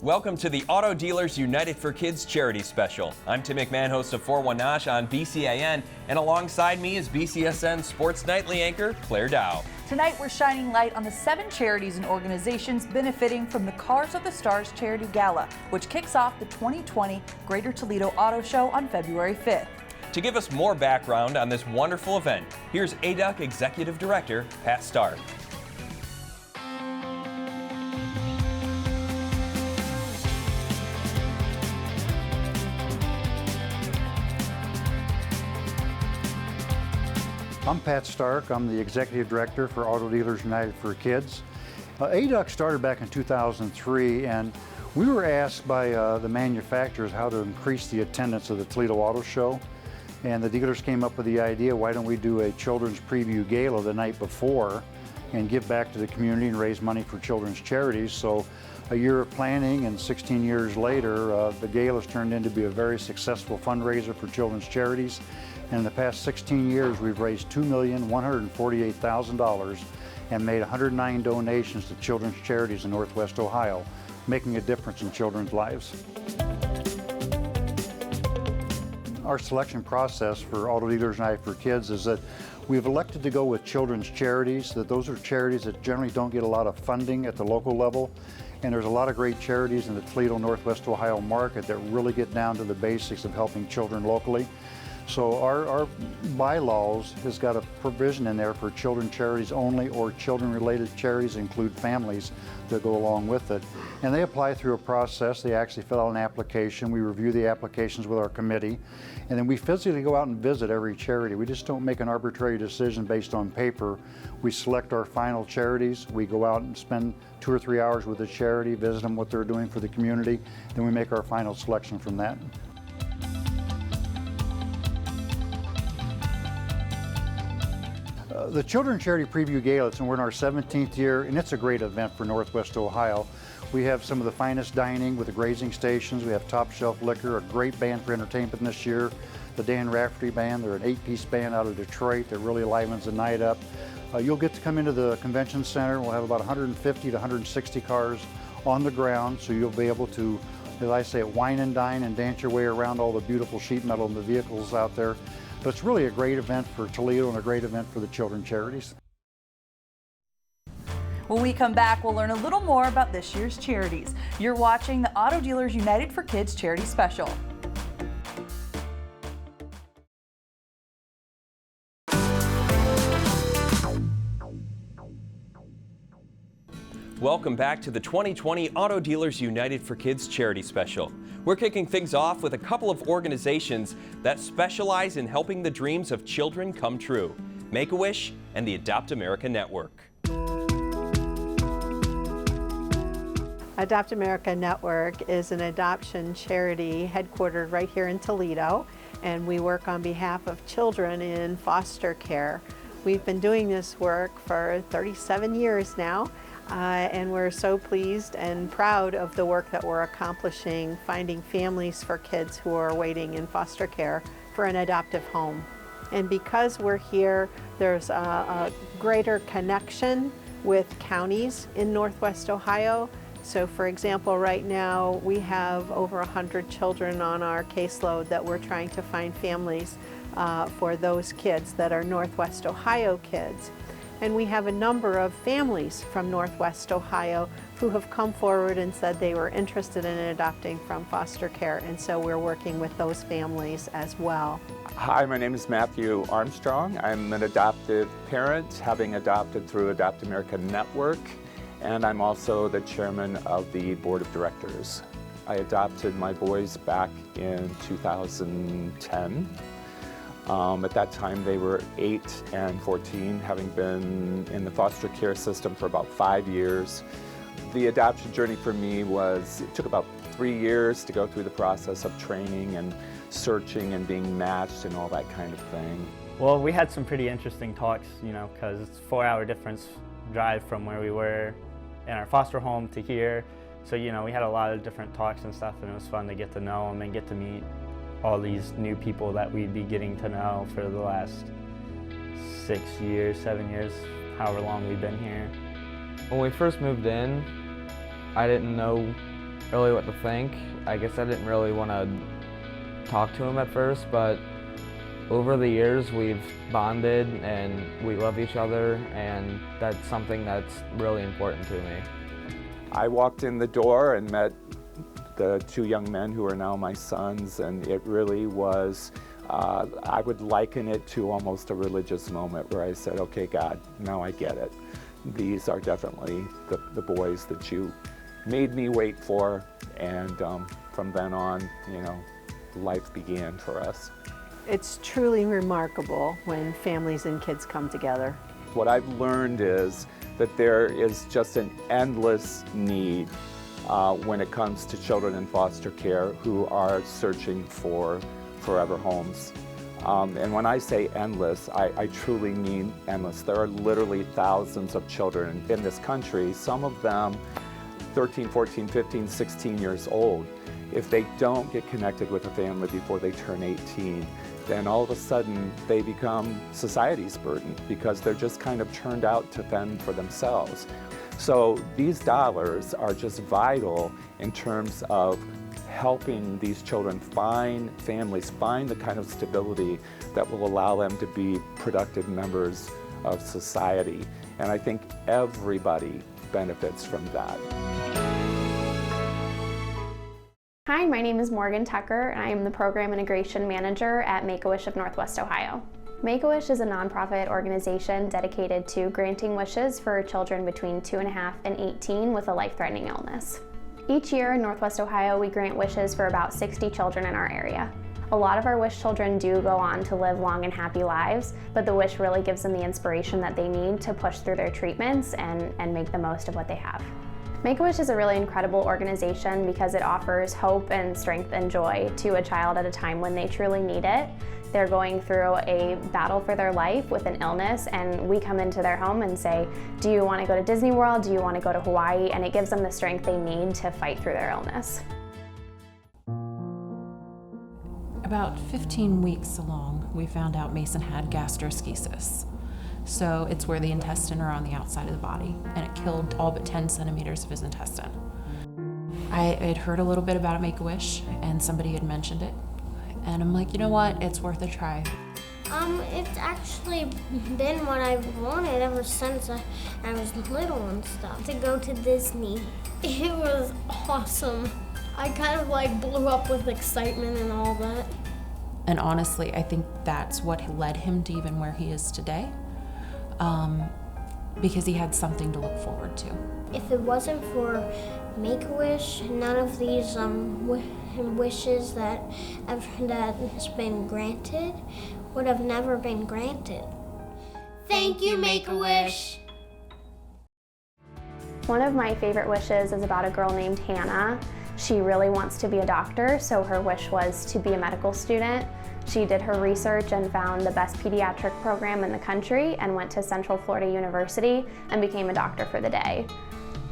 Welcome to the Auto Dealers United for Kids charity special. I'm Tim McMahon, host of One Nosh on BCAN, and alongside me is BCSN Sports Nightly anchor Claire Dau. Tonight we're shining light on the 7 charities and organizations benefiting from the Cars of the Stars Charity Gala, which kicks off the 2020 Greater Toledo Auto Show on February 5th. To give us more background on this wonderful event, here's ADUC Executive Director Pat Stark. I'm Pat Stark. I'm the Executive Director for Auto Dealers United for Kids. ADUC started back in 2003, and we were asked by the manufacturers how to increase the attendance of the Toledo Auto Show. And the dealers came up with the idea, why don't we do a children's preview gala the night before and give back to the community and raise money for children's charities. So a year of planning and 16 years later, the gala has turned into be a very successful fundraiser for children's charities. And in the past 16 years, we've raised $2,148,000 and made 109 donations to children's charities in Northwest Ohio, making a difference in children's lives. Our selection process for Auto Dealers United for Kids is that we've elected to go with children's charities, that those are charities that generally don't get a lot of funding at the local level. And there's a lot of great charities in the Toledo, Northwest Ohio market that really get down to the basics of helping children locally. So our bylaws has got a provision in there for children charities only, or children-related charities include families that go along with it. And they apply through a process. They actually fill out an application. We review the applications with our committee. And then we physically go out and visit every charity. We just don't make an arbitrary decision based on paper. We select our final charities. We go out and spend 2 or 3 hours with the charity, visit them what they're doing for the community. Then we make our final selection from that. The Children's Charity Preview Gala, and we're in our 17th year, and it's a great event for Northwest Ohio. We have some of the finest dining with the grazing stations. We have top shelf liquor, a great band for entertainment this year. The Dan Rafferty Band, they're an 8-piece band out of Detroit that really livens the night up. You'll get to come into the convention center. We'll have about 150 to 160 cars on the ground, so you'll be able to, as I say, wine and dine and dance your way around all the beautiful sheet metal and the vehicles out there. But it's really a great event for Toledo and a great event for the children's charities. When we come back, we'll learn a little more about this year's charities. You're watching the Auto Dealers United for Kids Charity Special. Welcome back to the 2020 Auto Dealers United for Kids charity special. We're kicking things off with a couple of organizations that specialize in helping the dreams of children come true: Make-A-Wish and the Adopt America Network. Adopt America Network is an adoption charity headquartered right here in Toledo, and we work on behalf of children in foster care. We've been doing this work for 37 years now. And we're so pleased and proud of the work that we're accomplishing, finding families for kids who are waiting in foster care for an adoptive home. And because we're here, there's a greater connection with counties in Northwest Ohio. So for example, right now we have over 100 children on our caseload that we're trying to find families for those kids that are Northwest Ohio kids. And we have a number of families from Northwest Ohio who have come forward and said they were interested in adopting from foster care, and so we're working with those families as well. Hi, my name is Matthew Armstrong. I'm an adoptive parent, having adopted through Adopt America Network, and I'm also the chairman of the board of directors. I adopted my boys back in 2010. At that time they were 8 and 14, having been in the foster care system for about 5 years. The adoption journey for me it took about 3 years to go through the process of training and searching and being matched and all that kind of thing. Well, we had some pretty interesting talks, because it's a 4-hour difference drive from where we were in our foster home to here. So, we had a lot of different talks and stuff, and it was fun to get to know them and get to meet all these new people that we'd be getting to know for the last 6 years, 7 years, however long we've been here. When we first moved in, I didn't know really what to think. I guess I didn't really want to talk to him at first, but over the years we've bonded and we love each other, and that's something that's really important to me. I walked in the door and met the two young men who are now my sons, and it really was, I would liken it to almost a religious moment where I said, okay, God, now I get it. These are definitely the boys that you made me wait for, and from then on, you know, life began for us. It's truly remarkable when families and kids come together. What I've learned is that there is just an endless need when it comes to children in foster care who are searching for forever homes. And when I say endless, I truly mean endless. There are literally thousands of children in this country, some of them 13, 14, 15, 16 years old. If they don't get connected with a family before they turn 18, then all of a sudden they become society's burden because they're just kind of turned out to fend for themselves. So these dollars are just vital in terms of helping these children find families, find the kind of stability that will allow them to be productive members of society. And I think everybody benefits from that. Hi, my name is Morgan Tucker, and I am the Program Integration Manager at Make-A-Wish of Northwest Ohio. Make-A-Wish is a nonprofit organization dedicated to granting wishes for children between 2.5 and 18 with a life-threatening illness. Each year in Northwest Ohio, we grant wishes for about 60 children in our area. A lot of our wish children do go on to live long and happy lives, but the wish really gives them the inspiration that they need to push through their treatments and make the most of what they have. Make-A-Wish is a really incredible organization because it offers hope and strength and joy to a child at a time when they truly need it. They're going through a battle for their life with an illness, and we come into their home and say, do you want to go to Disney World? Do you want to go to Hawaii? And it gives them the strength they need to fight through their illness. About 15 weeks along, we found out Mason had gastroschisis. So it's where the intestine are on the outside of the body, and it killed all but 10 centimeters of his intestine. I had heard a little bit about Make-A-Wish, and somebody had mentioned it. And I'm like, you know what, it's worth a try. It's actually been what I've wanted ever since I was little and stuff, to go to Disney. It was awesome. I kind of like blew up with excitement and all that. And honestly, I think that's what led him to even where he is today, because he had something to look forward to. If it wasn't for Make-A-Wish, none of these wishes that has been granted would have never been granted. Thank you, Make-A-Wish! One of my favorite wishes is about a girl named Hannah. She really wants to be a doctor, so her wish was to be a medical student. She did her research and found the best pediatric program in the country and went to Central Florida University and became a doctor for the day.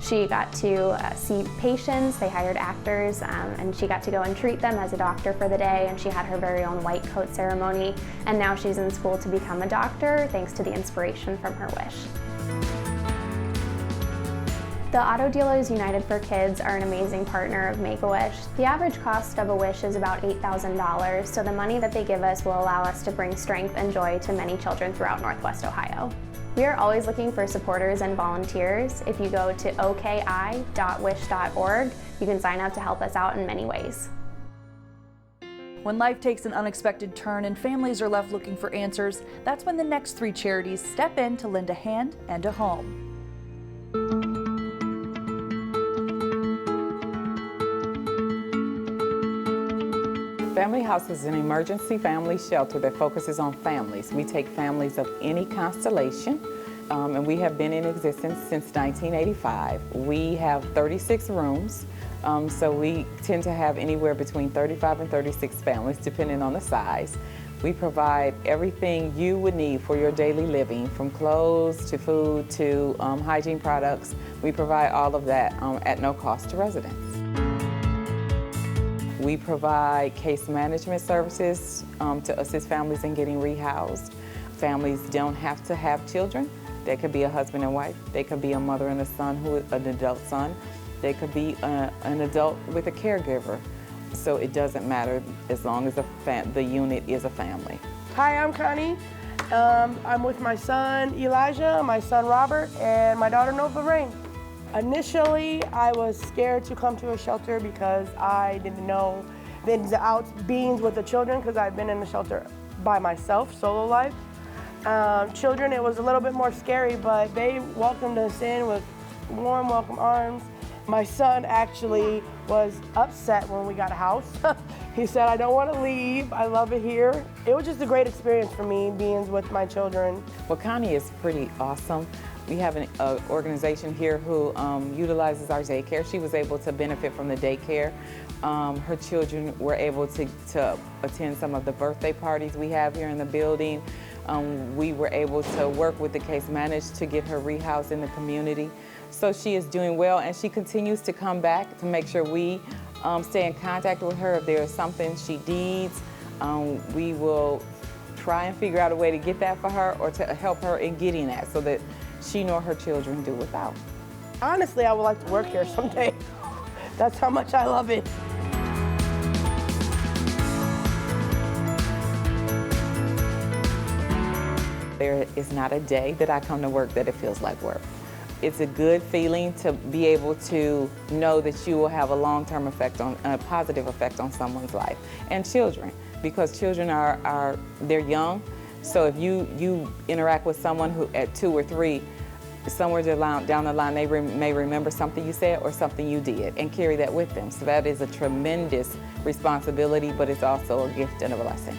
She got to see patients, they hired actors, and she got to go and treat them as a doctor for the day, and she had her very own white coat ceremony, and now she's in school to become a doctor thanks to the inspiration from her wish. The Auto Dealers United for Kids are an amazing partner of Make-A-Wish. The average cost of a wish is about $8,000, so the money that they give us will allow us to bring strength and joy to many children throughout Northwest Ohio. We are always looking for supporters and volunteers. If you go to oki.wish.org, you can sign up to help us out in many ways. When life takes an unexpected turn and families are left looking for answers, that's when the next 3 charities step in to lend a hand and a home. Family House is an emergency family shelter that focuses on families. We take families of any constellation, and we have been in existence since 1985. We have 36 rooms, so we tend to have anywhere between 35 and 36 families, depending on the size. We provide everything you would need for your daily living, from clothes to food to hygiene products. We provide all of that at no cost to residents. We provide case management services to assist families in getting rehoused. Families don't have to have children. They could be a husband and wife. They could be a mother and a son, an adult son. They could be an adult with a caregiver. So it doesn't matter as long as the unit is a family. Hi, I'm Connie. I'm with my son Elijah, my son Robert, and my daughter Nova Rain. Initially, I was scared to come to a shelter because I didn't know the ins and outs, beings with the children, because I've been in the shelter by myself, solo life. Children, it was a little bit more scary, but they welcomed us in with warm, welcome arms. My son actually was upset when we got a house. He said, I don't want to leave, I love it here. It was just a great experience for me being with my children. Well, Connie is pretty awesome. We have an organization here who utilizes our daycare. She was able to benefit from the daycare. Her children were able to attend some of the birthday parties we have here in the building. We were able to work with the case manager to get her rehoused in the community. So she is doing well, and she continues to come back to make sure we stay in contact with her. If there is something she needs, we will try and figure out a way to get that for her or to help her in getting that so that she nor her children do without. Honestly, I would like to work here someday. That's how much I love it. There is not a day that I come to work that it feels like work. It's a good feeling to be able to know that you will have a long-term effect a positive effect on someone's life. And children, because children they're young. So if you interact with someone who at 2 or 3, somewhere down the line they may remember something you said or something you did and carry that with them. So that is a tremendous responsibility, but it's also a gift and a blessing.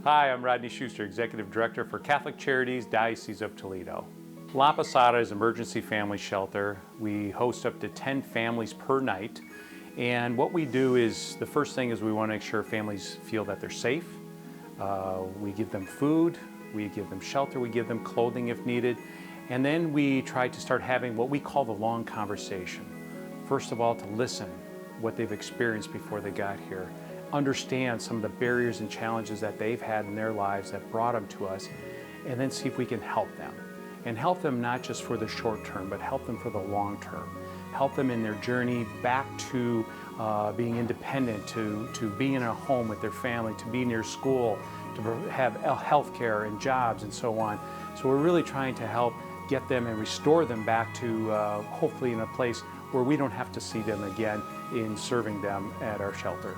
Hi, I'm Rodney Schuster, Executive Director for Catholic Charities, Diocese of Toledo. La Posada is an emergency family shelter. We host up to 10 families per night. And what we do is, the first thing is we want to make sure families feel that they're safe. We give them food, we give them shelter, we give them clothing if needed. And then we try to start having what we call the long conversation. First of all, to listen what they've experienced before they got here. Understand some of the barriers and challenges that they've had in their lives that brought them to us, and then see if we can help them. And help them not just for the short term, but help them for the long term. Help them in their journey back to being independent, to being in a home with their family, to be near school, to have health care and jobs and so on. So we're really trying to help get them and restore them back to hopefully in a place where we don't have to see them again in serving them at our shelter.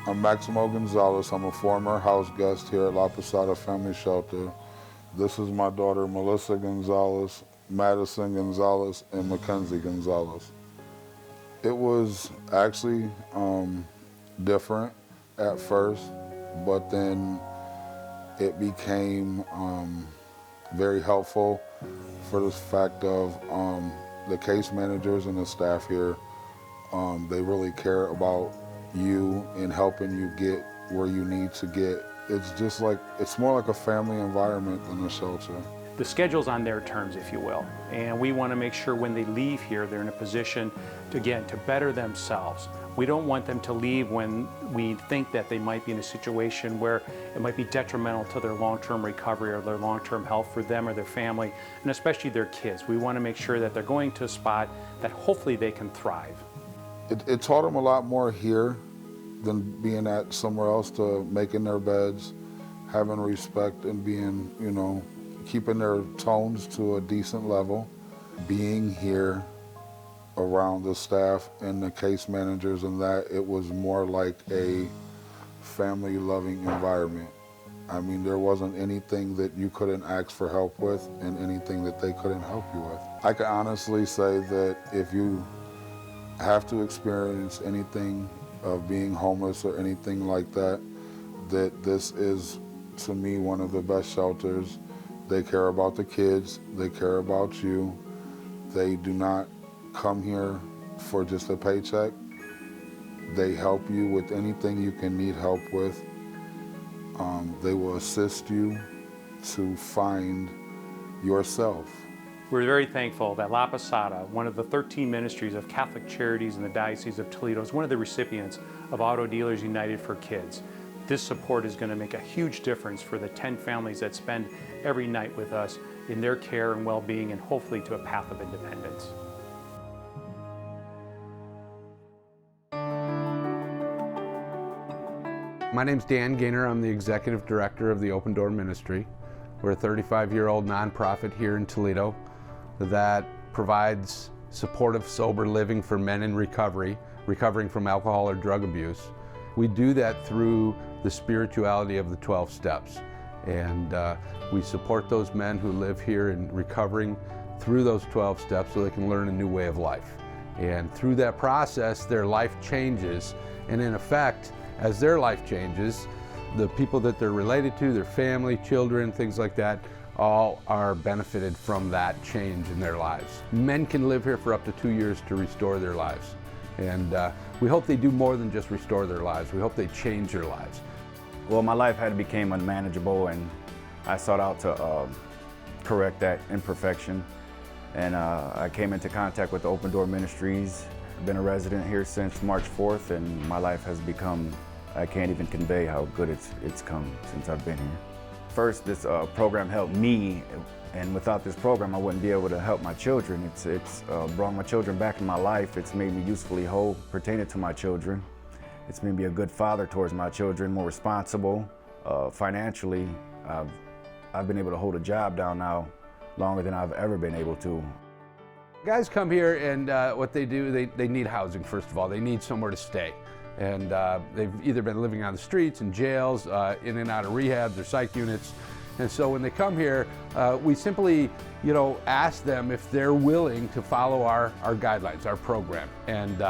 I'm Maximo Gonzalez. I'm a former house guest here at La Posada Family Shelter. This is my daughter Melissa Gonzalez, Madison Gonzalez, and Mackenzie Gonzalez. It was actually different at first, but then it became very helpful for the fact of the case managers and the staff here. They really care about you and helping you get where you need to get. It's just like, it's more like a family environment than a shelter. The schedule's on their terms, if you will, and we want to make sure when they leave here, they're in a position to, again, to better themselves. We don't want them to leave when we think that they might be in a situation where it might be detrimental to their long-term recovery or their long-term health for them or their family, and especially their kids. We want to make sure that they're going to a spot that hopefully they can thrive. It taught them a lot more here than being at somewhere else, to making their beds, having respect and being, you know, keeping their tones to a decent level. Being here around the staff and the case managers and that, it was more like a family-loving environment. I mean, there wasn't anything that you couldn't ask for help with and anything that they couldn't help you with. I can honestly say that if you have to experience anything of being homeless or anything like that, that this is, to me, one of the best shelters. They care about the kids, they care about you. They do not come here for just a paycheck. They help you with anything you can need help with. They will assist you to find yourself. We're very thankful that La Posada, one of the 13 ministries of Catholic Charities in the Diocese of Toledo, is one of the recipients of Auto Dealers United for Kids. This support is going to make a huge difference for the 10 families that spend every night with us in their care and well-being, and hopefully to a path of independence. My name's Dan Gaynor. I'm the Executive Director of the Open Door Ministry. We're a 35-year-old nonprofit here in Toledo that provides supportive, sober living for men in recovery, recovering from alcohol or drug abuse. We do that through the spirituality of the 12 steps. And we support those men who live here in recovering through those 12 steps so they can learn a new way of life. And through that process, their life changes. And in effect, as their life changes, the people that they're related to, their family, children, things like that, all are benefited from that change in their lives. Men can live here for up to 2 years to restore their lives. And we hope they do more than just restore their lives. We hope they change their lives. Well, my life had become unmanageable, and I sought out to correct that imperfection. And I came into contact with the Open Door Ministries. I've been a resident here since March 4th, and my life has become, I can't even convey how good it's come since I've been here. First, this program helped me, and without this program, I wouldn't be able to help my children. It's brought my children back in my life. It's made me usefully whole pertaining to my children. It's made me a good father towards my children, more responsible. Financially, I've been able to hold a job down now longer than I've ever been able to. Guys come here, and what they do, they need housing, first of all. They need somewhere to stay. And they've either been living on the streets, in jails, in and out of rehabs or psych units. And so when they come here, we simply, ask them if they're willing to follow our guidelines, our program. And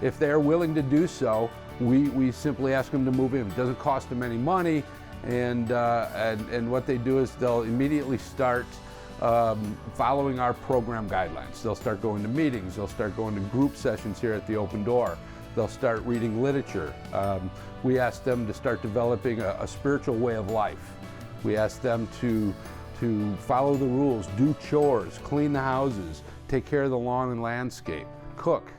if they're willing to do so, we simply ask them to move in. It doesn't cost them any money. And what they do is they'll immediately start following our program guidelines. They'll start going to meetings. They'll start going to group sessions here at the Open Door. They'll start reading literature. We ask them to start developing a spiritual way of life. We ask them to follow the rules, do chores, clean the houses, take care of the lawn and landscape, cook.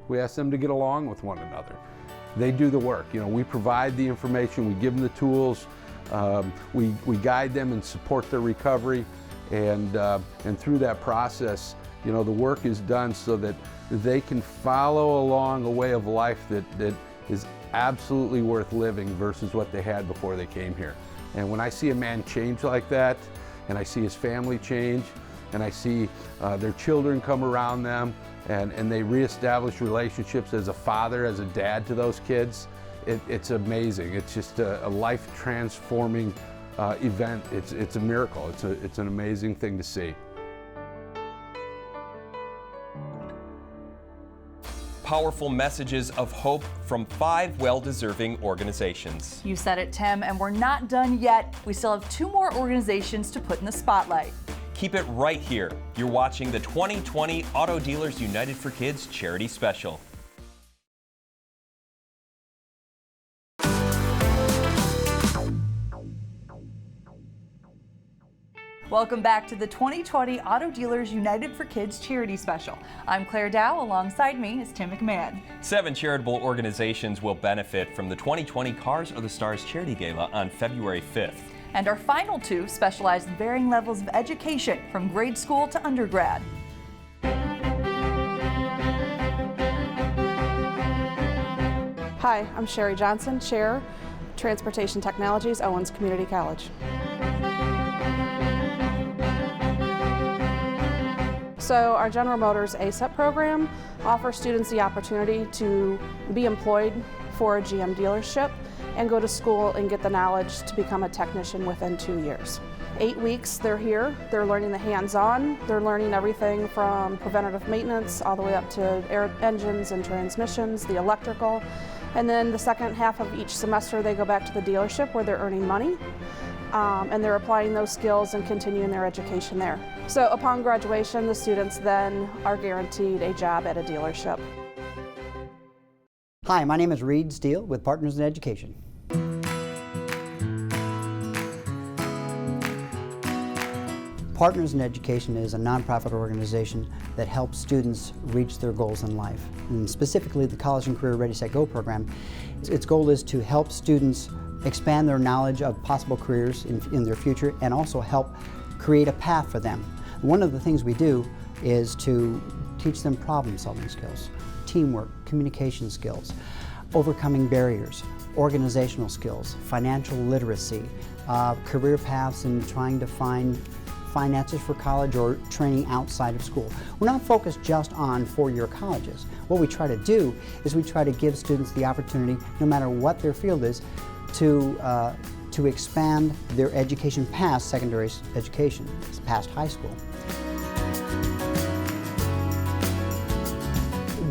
We ask them to get along with one another. They do the work. We provide the information, we give them the tools, we guide them and support their recovery, and through that process, the work is done so that they can follow along a way of life that is absolutely worth living versus what they had before they came here. And when I see a man change like that, and I see his family change, and I see their children come around them, and they reestablish relationships as a father, as a dad to those kids, it's amazing. It's just a life-transforming event. It's a miracle. It's an amazing thing to see. Powerful messages of hope from 5 well-deserving organizations. You said it, Tim, and we're not done yet. We still have 2 more organizations to put in the spotlight. Keep it right here. You're watching the 2020 Auto Dealers United for Kids Charity Special. Welcome back to the 2020 Auto Dealers United for Kids Charity Special. I'm Claire Dau. Alongside me is Tim McMahon. 7 charitable organizations will benefit from the 2020 Cars of the Stars Charity Gala on February 5th. And our final 2 specialize in varying levels of education, from grade school to undergrad. Hi, I'm Sherry Johnson, Chair, Transportation Technologies, Owens Community College. So our General Motors ASEP program offers students the opportunity to be employed for a GM dealership and go to school and get the knowledge to become a technician within 2 years. 8 weeks they're here, they're learning the hands-on, they're learning everything from preventative maintenance all the way up to air engines and transmissions, the electrical, and then the second half of each semester they go back to the dealership where they're earning money. And they're applying those skills and continuing their education there. So upon graduation, the students then are guaranteed a job at a dealership. Hi, my name is Reed Steele with Partners in Education. Partners in Education is a nonprofit organization that helps students reach their goals in life. And specifically, the College and Career Ready, Set, Go program Its goal is to help students expand their knowledge of possible careers in their future and also help create a path for them. One of the things we do is to teach them problem-solving skills, teamwork, communication skills, overcoming barriers, organizational skills, financial literacy, career paths and trying to find finances for college or training outside of school. We're not focused just on four-year colleges. What we try to do is we try to give students the opportunity, no matter what their field is, to expand their education past secondary education, past high school.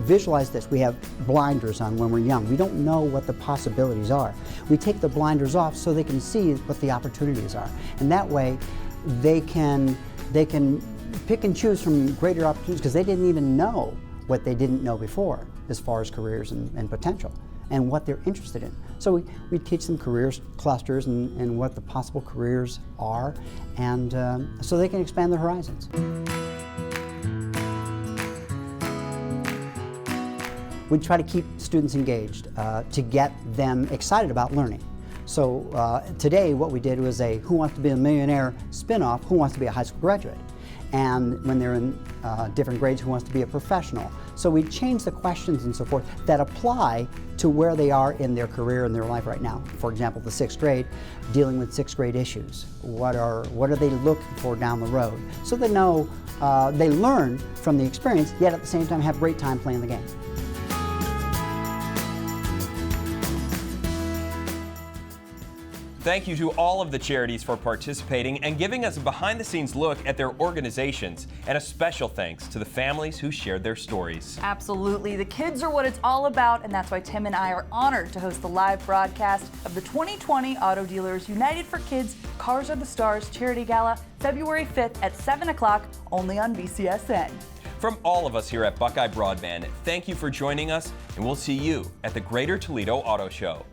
Visualize this. We have blinders on when we're young. We don't know what the possibilities are. We take the blinders off so they can see what the opportunities are. And that way they can pick and choose from greater opportunities because they didn't even know what they didn't know before as far as careers and potential and what they're interested in. So we teach them careers clusters and what the possible careers are, and so they can expand their horizons. We try to keep students engaged to get them excited about learning. So today what we did was a Who Wants to Be a Millionaire spin-off, Who Wants to Be a High School Graduate? And when they're in different grades, Who Wants to Be a Professional? So we changed the questions and so forth that apply to where they are in their career and their life right now. For example, the 6th grade, dealing with 6th grade issues. What are they looking for down the road? So they know, they learn from the experience, yet at the same time have a great time playing the game. Thank you to all of the charities for participating and giving us a behind-the-scenes look at their organizations, and a special thanks to the families who shared their stories. Absolutely. The kids are what it's all about, and that's why Tim and I are honored to host the live broadcast of the 2020 Auto Dealers United for Kids Cars Are the Stars Charity Gala, February 5th at 7 o'clock, only on BCSN. From all of us here at Buckeye Broadband, thank you for joining us, and we'll see you at the Greater Toledo Auto Show.